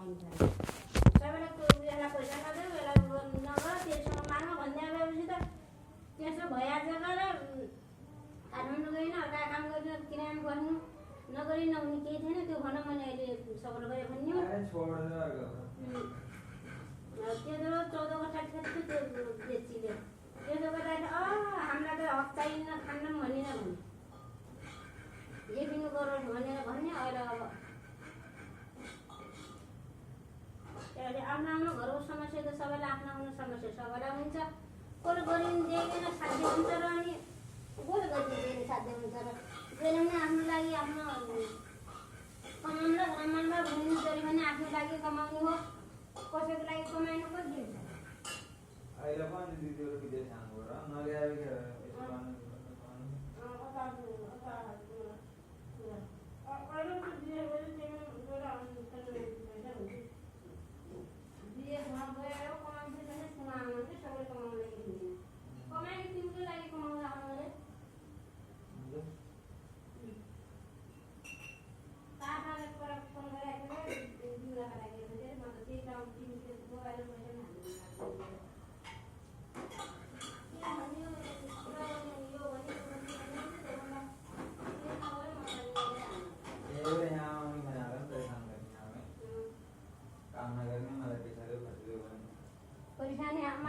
पाइन्छ सबैलाई यसलाई पैसा नदेऊ यसलाई नगर त्यससँग माग्न भन्दै भएपछि त त्यसो भइहाल्छ र काठमाडौँ गइन अर्का काम गर्नु किरान गर्नु नगरी नहुने केही थिएन त्यो भन मैले अहिले सफल गरेँ भन्ने त्यो 14 कट्ठा खेत त्यो बेचिले त्यसो गर्दाखेरि हामीलाई त हक चाहिन्न खान्न भनिन भने जे पनि गरौँ भनेर भन्ने अहिले अब त्यसले आफ्नो घरको समस्या त सबैलाई आफ्नो समस्या सबैलाई हुन्छ कसले गरिदिँदैन साध्य हुन्छ र अनि कसले गरिदिँदैन साध्य हुन्छ र जहिले पनि आफ्नो लागि आफ्नो कमाउनु र कमाउनु र भुइँ गऱ्यो भने आफ्नो लागि कमाउने हो कसैको लागि कमाउनु कति दिन्छ अहिले पनि दिदीहरु विदेश जानु र नल्याए के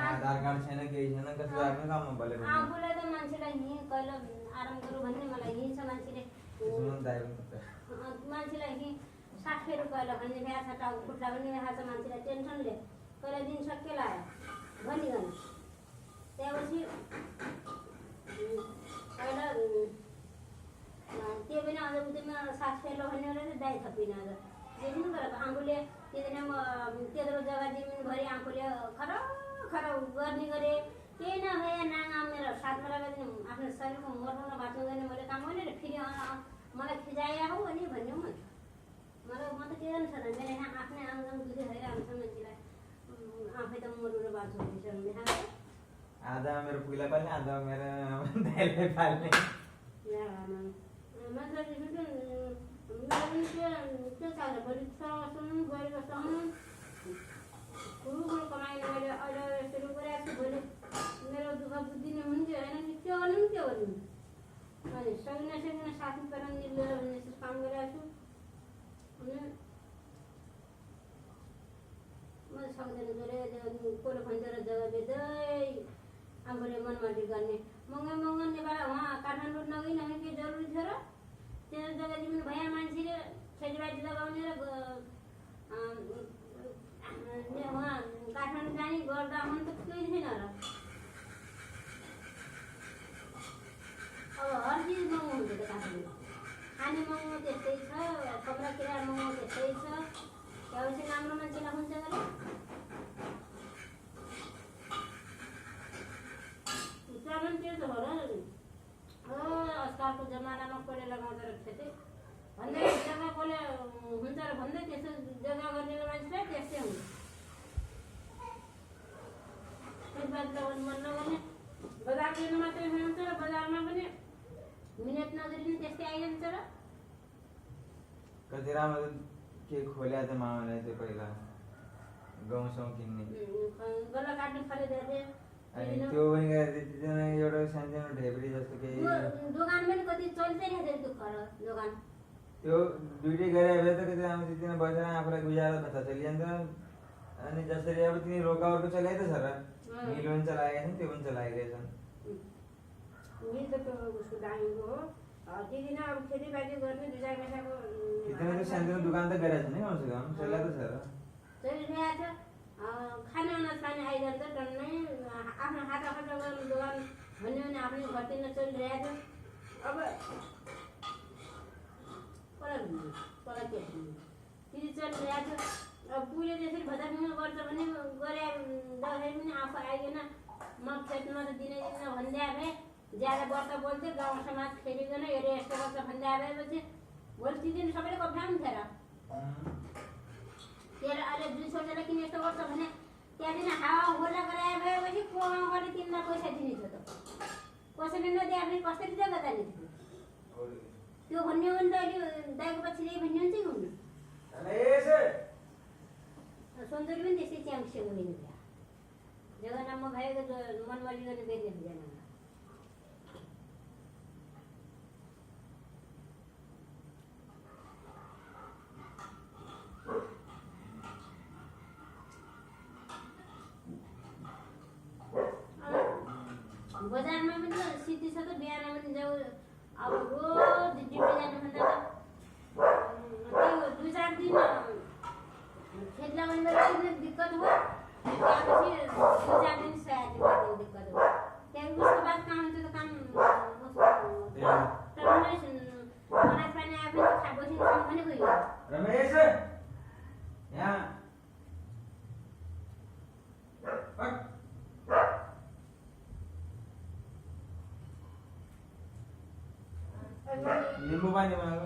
आधार कार्ड छैन केही छैन कसले आफ्नो काममा भले आफूलाई त मान्छेलाई हिँ कहिले आराम गरौँ भन्ने मलाई हिँड्छ मान्छेले मान्छेलाई हिँ 60 रुपियाँलाई भन्ने भ्या छ टाउ खुट्टा पनि भ्या छ मान्छेलाई टेन्सनले कहिले दिन सकेला भनिगन त्यसपछि पहिला त्यो पनि अझ उतिमा 60 भन्ने बेला चाहिँ दाइ थपिन अझ जे पनि गरेर आफूले त्यतिखेर म त्यत्रो जग्गा जमिनभरि आफूले खरा गर्ने गरे केही नभए नाङ्गा मेरो साथमा लगाइदिनु आफ्नो शरीरको मर्नु बाँच्नु गर्ने मैले काम गरेँ र फेरि मलाई खिजाया हो अनि भन्यो मलाई म त के गर्नु छ त मेरो यहाँ आफ्नै आङजाङ दुधै भइरहेको छ मान्छेलाई आफै त मर्नु र बाँच्नु हुन्छ भने आधा मेरो पुगला पाल्ने आधा मेरो दाइले पाल्ने मतलब त्यो चाल्छ भोलि सुनु गएको सहनु ठुलो कमाइले मैले अहिले सुरु गरेको छु भोलि मेरो दुःख बुझिदिनु हुन्थ्यो होइन नि के गर्नु नि के गर्नु अनि सकिन साथी पेरेन्ट लिएर भन्ने काम गरिरहेको छु अनि मैले सक्दैन गरे कोले खन्जेर जग्गा बेच्दै आफूले मनमर्जी गर्ने महँगो नेपाल उहाँ काठमाडौँ नगई के जरुरी थियो र त्यो जग्गा जमिन भए मान्छेले खेतीबारी लगाउने र उहाँ काठमाडौँ जाने गर्दा मन त केही छैन र अब हर चिज महँगो हुन्छ त काठमाडौँ खाने महँगो त्यस्तै छ कपडा किरा महँगो त्यस्तै छ त्यसपछि राम्रो मान्छेलाई हुन्छ गरे चलन त्यो त हो र आजकलको जमानामा कसले लगाउँदो रहेछ त्यो भन्दै जग्गा कसले हुन्छ र भन्दै त्यस्तो जग्गा गर्ने मान्छेलाई त्यस्तै हुन्छ खेतबारी लगाउनु मन नगर्ने बजार लिनु मात्रै हुन्छ र बजारमा पनि मिहिनेत नगरी पनि त्यस्तै आइजान्छ र कति राम्रो के खोल्या त मामाले त्यो पहिला गाउँसँग किन्ने गल्ला काट्नु खरिदिए अनि त्यो पनि एउटा सानसानो ढेब्री जस्तो केही दोकान पनि कति चलिरहेको थियो त्यो दोकान त्यो दुइटै गरे भए त कति राम्रो दिन बसेर आफूलाई गुजारा भत्ता चलिजान्छ अनि जसरी अब तिनी रोकाउटको चलाइ त छ र मिल पनि चलाएका छन् त्यो पनि चलाइरहेछन् मिल त त्यो उसको दामीको हो दिदिन अब खेतीपाती गर्ने 2-4 पैसाको कितने सानसानो दुकान त गरेछ नि कम से कम चला त छ र चलिरहेको छ खाना नखाने आइजान्छ टन्नै आफ्नो हाता खर्च गर्ने दोकान भन्यो भने आफ्नो घरतिर चलिरहेको छ अब पहिला के फेरि चलिरहेको छ अब पुले त्यसरी भजासँग गर्छ भने गरे दसैँ पनि आफू आइकन म खेतमा त दिनै दिन भन्दै भए ज्यादा वर्ष बोल्थ्यो गाउँ समाज फेरिकन हेरे यस्तो गर्छ भन्दै भएपछि भोलि ती दिन सबैले कफ्याउनु थियो र तेरो अहिले 200 जरा किन यस्तो गर्छ भने त्यहाँदेखि हावा हुर्ला गराए भएपछि कोमाले तिमीलाई पैसा दिने थियो त कसैले नदिए भने कसरी जग्गा जाने थियो त्यो भन्ने हो नि त अहिले दाइको पछि यही भन्ने हुन्छ कि हुन्न शेंग होईल त्या जगाना मग भाई मनमारी गणे बेने जगाना बजारमा पनि सिटी छ त बिहान पनि जाऊ अब रोज ड्युटी जानु भन्दा त दुई चार दिन खेतला भन्दा चाहिँ दिक्कत हो त्यसपछि दुई चार दिन सयाजी पर्ने दिक्कत हो त्यहाँदेखि उसको बाद काम हुन्छ त काम मलाई पानी आएपछि खा बसी काम भनेको यो रमेश यहाँ नींबू पानी मांगो